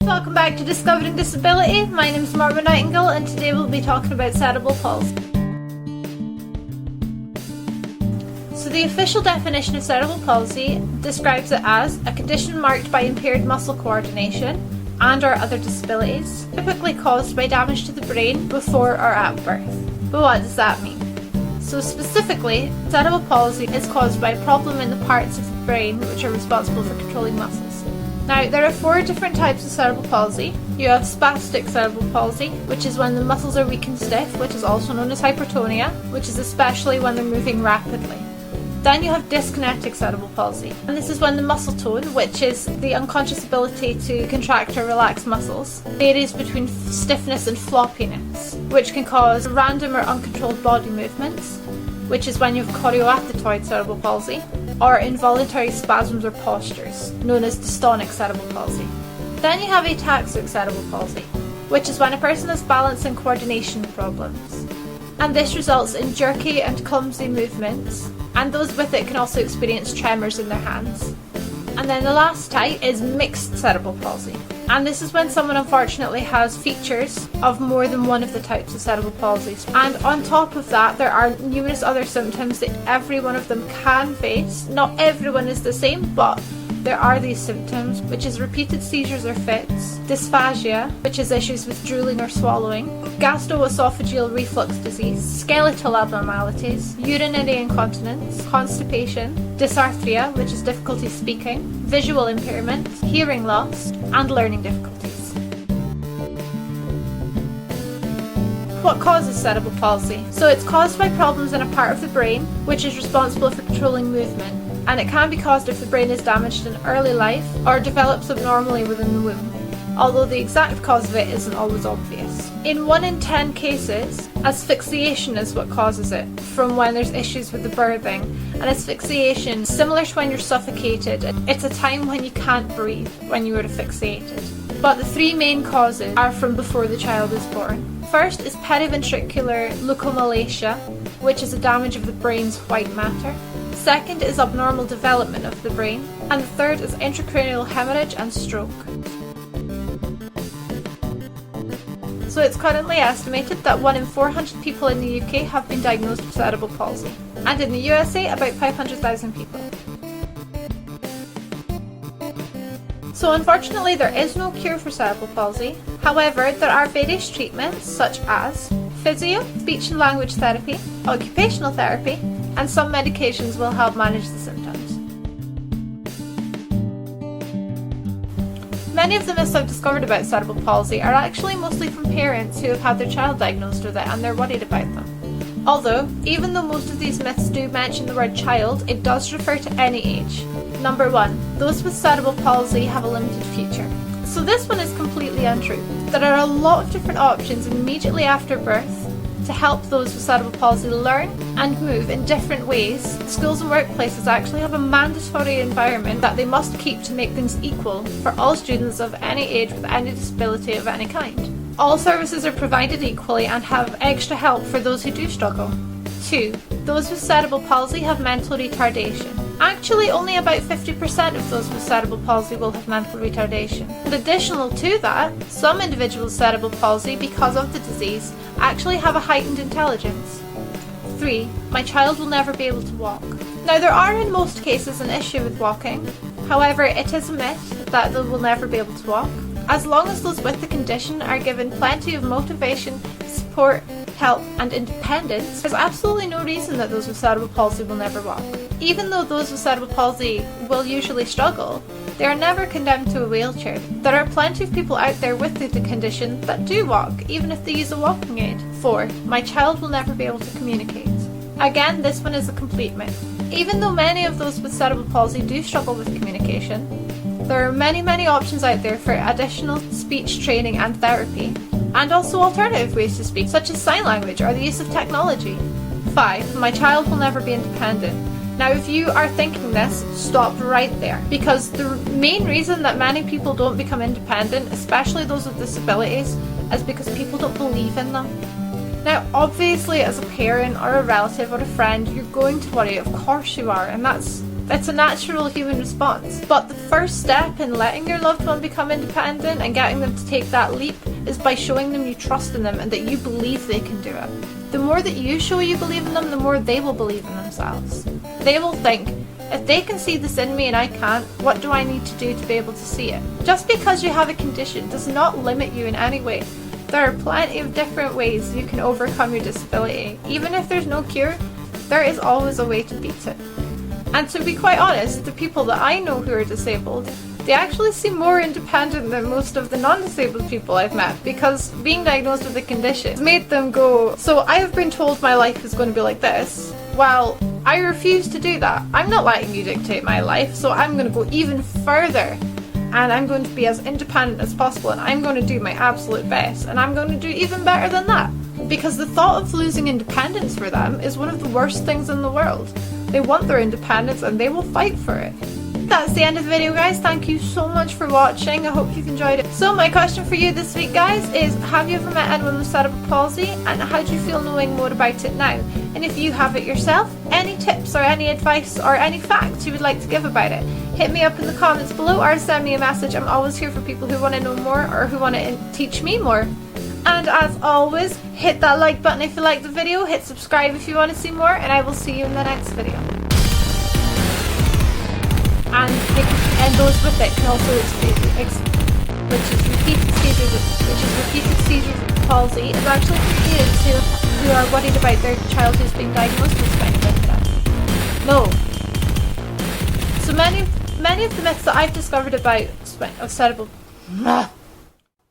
Welcome back to Discovering Disability. My name is Morwen Nightingael and today we'll be talking about cerebral palsy. So the official definition of cerebral palsy describes it as a condition marked by impaired muscle coordination and or other disabilities, typically caused by damage to the brain before or at birth. But what does that mean? So specifically, cerebral palsy is caused by a problem in the parts of the brain which are responsible for controlling muscles. Now, there are 4 different types of cerebral palsy. You have spastic cerebral palsy, which is when the muscles are weak and stiff, which is also known as hypertonia, which is especially when they're moving rapidly. Then you have dyskinetic cerebral palsy, and this is when the muscle tone, which is the unconscious ability to contract or relax muscles, varies between stiffness and floppiness, which can cause random or uncontrolled body movements, which is when you have chorioathetoid cerebral palsy, or involuntary spasms or postures, known as dystonic cerebral palsy. Then you have ataxic cerebral palsy, which is when a person has balance and coordination problems. And this results in jerky and clumsy movements, and those with it can also experience tremors in their hands. And then the last type is mixed cerebral palsy. And this is when someone unfortunately has features of more than one of the types of cerebral palsy. And on top of that, there are numerous other symptoms that every one of them can face. Not everyone is the same, but there are these symptoms, which is repeated seizures or fits, dysphagia, which is issues with drooling or swallowing, gastroesophageal reflux disease, skeletal abnormalities, urinary incontinence, constipation, dysarthria, which is difficulty speaking, visual impairment, hearing loss, and learning difficulties. What causes cerebral palsy? So it's caused by problems in a part of the brain which is responsible for controlling movement, and it can be caused if the brain is damaged in early life or develops abnormally within the womb, although the exact cause of it isn't always obvious. In 1 in 10 cases, asphyxiation is what causes it, from when there's issues with the birthing. And asphyxiation, similar to when you're suffocated, it's a time when you can't breathe when you are asphyxiated. But the 3 main causes are from before the child is born. First is periventricular leukomalacia, which is a damage of the brain's white matter. Second is abnormal development of the brain, and the third is intracranial hemorrhage and stroke. So it's currently estimated that 1 in 400 people in the UK have been diagnosed with cerebral palsy, and in the USA about 500,000 people. So unfortunately there is no cure for cerebral palsy. However, there are various treatments such as physio, speech and language therapy, occupational therapy, and some medications will help manage the symptoms. Many of the myths I've discovered about cerebral palsy are actually mostly from parents who have had their child diagnosed with it and they're worried about them. Although, even though most of these myths do mention the word child, it does refer to any age. Number 1, those with cerebral palsy have a limited future. So this one is completely untrue. There are a lot of different options immediately after birth to help those with cerebral palsy learn and move in different ways. Schools and workplaces actually have a mandatory environment that they must keep to make things equal for all students of any age with any disability of any kind. All services are provided equally and have extra help for those who do struggle. 2. Those with cerebral palsy have mental retardation. Actually, only about 50% of those with cerebral palsy will have mental retardation. And additional to that, some individuals with cerebral palsy, because of the disease, actually have a heightened intelligence. 3. My child will never be able to walk. Now, there are in most cases an issue with walking. However, it is a myth that they will never be able to walk. As long as those with the condition are given plenty of motivation, support, help and independence, there's absolutely no reason that those with cerebral palsy will never walk. Even though those with cerebral palsy will usually struggle, they are never condemned to a wheelchair. There are plenty of people out there with the condition that do walk, even if they use a walking aid. 4. My child will never be able to communicate. Again, this one is a complete myth. Even though many of those with cerebral palsy do struggle with communication, there are many options out there for additional speech training and therapy, and also alternative ways to speak, such as sign language or the use of technology. 5. My child will never be independent. Now, if you are thinking this, stop right there, because the main reason that many people don't become independent, especially those with disabilities, is because people don't believe in them. Now, obviously, as a parent or a relative or a friend, you're going to worry, of course you are, and that's It's a natural human response. But the first step in letting your loved one become independent and getting them to take that leap is by showing them you trust in them and that you believe they can do it. The more that you show you believe in them, the more they will believe in themselves. They will think, if they can see this in me and I can't, what do I need to do to be able to see it? Just because you have a condition does not limit you in any way. There are plenty of different ways you can overcome your disability. Even if there's no cure, there is always a way to beat it. And to be quite honest, the people that I know who are disabled, they actually seem more independent than most of the non-disabled people I've met, because being diagnosed with a condition has made them go, so I have been told my life is going to be like this. Well, I refuse to do that. I'm not letting you dictate my life, so I'm going to go even further. And I'm going to be as independent as possible, and I'm going to do my absolute best, and I'm going to do even better than that. Because the thought of losing independence for them is one of the worst things in the world. They want their independence and they will fight for it. That's the end of the video, guys. Thank you so much for watching. I hope you've enjoyed it. So my question for you this week, guys, is have you ever met anyone with cerebral palsy, and how do you feel knowing more about it now? And if you have it yourself, any tips or any advice or any facts you would like to give about it, hit me up in the comments below or send me a message. I'm always here for people who want to know more or who want to teach me more. And as always, hit that like button if you like the video, hit subscribe if you want to see more, and I will see you in the next video. And those with it can also which is repeated seizures of palsy, is actually for kids who are worried about their child who's been diagnosed with spinal cord. No. So many of the myths that I've discovered about cerebral